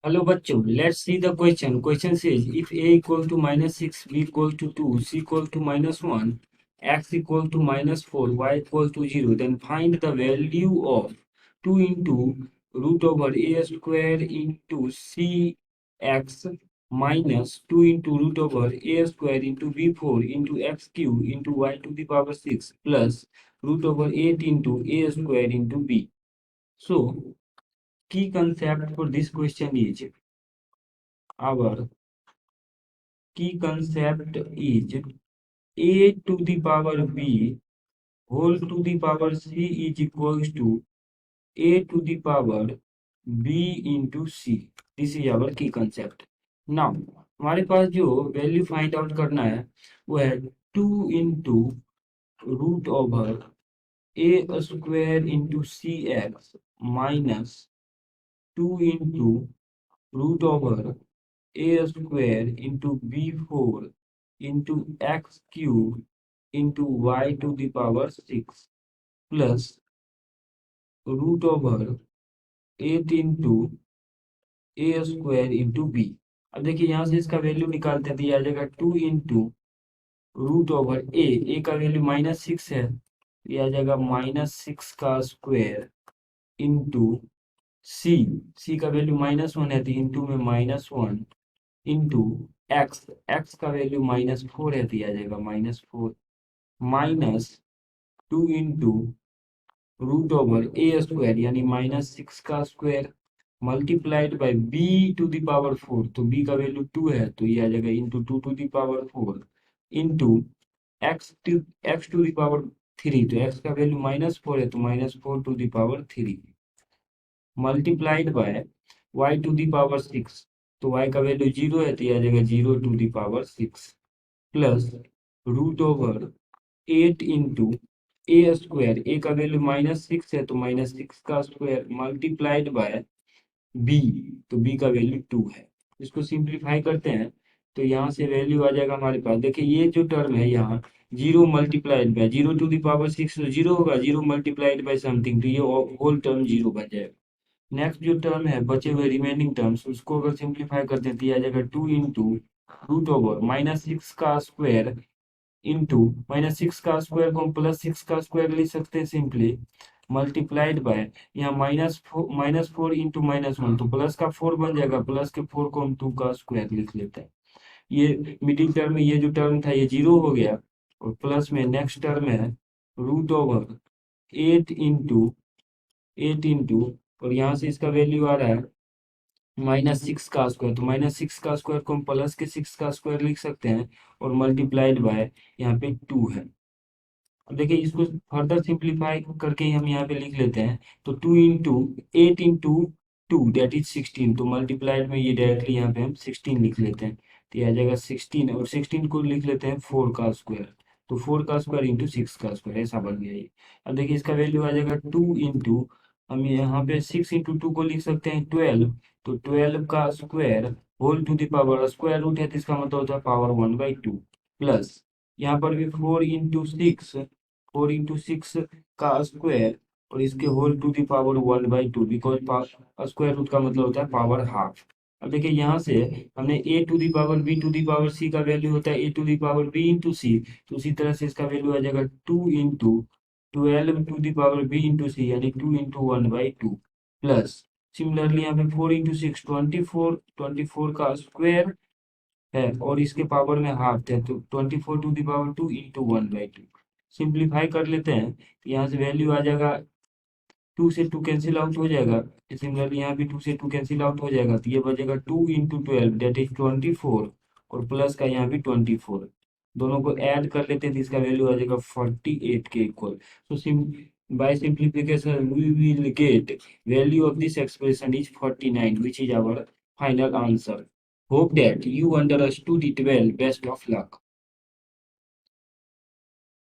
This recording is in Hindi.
Hello बच्चों, let's see the question. Question says if a equal to -6, b equal to 2, c equal to -1, x equal to -4, y equal to 0, then find the value of 2 into root over a square into cx minus 2 into root over a square into b4 into x cube into y to the power 6 plus root over 8 into a square into b. So, key concept for this question is our key concept is a to the power b whole to the power c is equals to a to the power b into c. This is our key concept. Now हमारे पास जो वैल्यू फाइंड आउट करना है वो है 2 into root over a square into c x minus 2 into root over a square into b4 into x cube into y to the power 6 plus root over 8 into a square into b. अब देखिए यहाँ से इसका वैल्यू निकालते हैं तो ये आ जाएगा 2 इंटू रूट ओवर ए का वैल्यू -6 है, ये आ जाएगा -6 का स्क्वायर इंटू सी का वैल्यू -1 है तो इंटू में -1 इंटू एक्स का वैल्यू -4 है तो ये आ जाएगा -4 minus 2 into root over a square यानी -6 का square multiplied by b to the power 4, तो बी का वैल्यू 2 है तो ये आ जाएगा into 2 to the power 4 into x to the power 3, तो एक्स का वैल्यू -4 है तो -4 to the power 3 multiplied by y to the power 6, तो वाई का वैल्यू 0 है तो यह आ जाएगा 0 to the power 6 plus root over 8 into a square, a का वैल्यू -6 है तो -6 का स्क्वायर मल्टीप्लाइड बाय बी, तो बी का वैल्यू 2 है। इसको सिंप्लीफाई करते हैं तो यहाँ से वैल्यू आ जाएगा हमारे पास, देखिए ये जो टर्म है यहाँ 0 multiplied by 0 to the power 6 तो 0 होगा, 0 मल्टीप्लाइड बाय समथिंग तो ये होल टर्म 0 बन जाएगा। नेक्स्ट जो टर्म है बचे हुए रिमेनिंग टर्म्स उसको अगर सिंप्लीफाई करते हैं तो ये आ जाएगा 2 इंटू रूट ओवर -6 का स्क्वायर इंटू -6 का स्क्वायर को हम +6 का स्क्वायर लिख सकते हैं सिंपली मल्टीप्लाइड बाय यहाँ -4 इंटू -1 तो प्लस का 4 बन जाएगा, प्लस के 4 को हम 2 का स्क्वायर लिख लेते हैं। ये मिडिल टर्म में ये जो टर्म था ये 0 हो गया और प्लस में नेक्स्ट टर्म है रूट ओवर 8 इंटू और यहाँ से इसका वैल्यू आ रहा है -6 का स्क्वायर, तो -6 का स्क्वायर को हम प्लस के 6 का स्क्वायर लिख सकते हैं और मल्टीप्लाइड बाय यहाँ पे 2 है। अब देखिए इसको फर्दर सिंप्लीफाई करके हम यहाँ पे लिख लेते हैं तो 2 इंटू 8 इंटू 2 दैट इज 16, तो मल्टीप्लाइड में ये डायरेक्टली यहाँ पे हम 16 लिख लेते हैं तो ये आ जाएगा 16 और 16 को लिख लेते हैं 4 का स्क्वायर, तो 4 का स्क्वायर इंटू 6 का स्क्वायर ऐसा बन गया ये। अब देखिए इसका वैल्यू आ जाएगा 2 इंटू हम यहाँ पे 6 इंटू 2 को लिख सकते हैं 12, तो 12 का square whole to the power square root है तो इसका मतलब होता है पावर 1/2 प्लस यहाँ पर भी 4 इंटू 6 का स्क्वायर और इसके whole to the power 1/2 because square root का मतलब होता है पावर हाफ। अब देखिए यहाँ से हमने a to the power b to the power c का वैल्यू होता है a to the power b into c, तो उसी तरह से इसका वैल्यू आ जाएगा 2 into 12 to the power b into c यानी 2 इंटू 1/2 प्लस सिमिलरली यहाँ पे 4 इंटू 6 24 का स्क्वायर है और इसके पावर में हाफ है तो 24 to the power 2 into 1/2 simplify कर लेते हैं तो यहाँ से वैल्यू आ जाएगा 2 से 2 कैंसिल आउट हो जाएगा, सिमिलरली यहाँ भी 2 से 2 कैंसिल आउट हो जाएगा तो ये बचेगा 2 इंटू 12 दैट इज 24 और प्लस का यहाँ भी 24, दोनों को ऐड कर लेते हैं तो इसका वैल्यू आ जाएगा 48 के equal. So by simplification we will get value of this expression is 49 which is our final answer. Hope that you understood it well. Best of luck.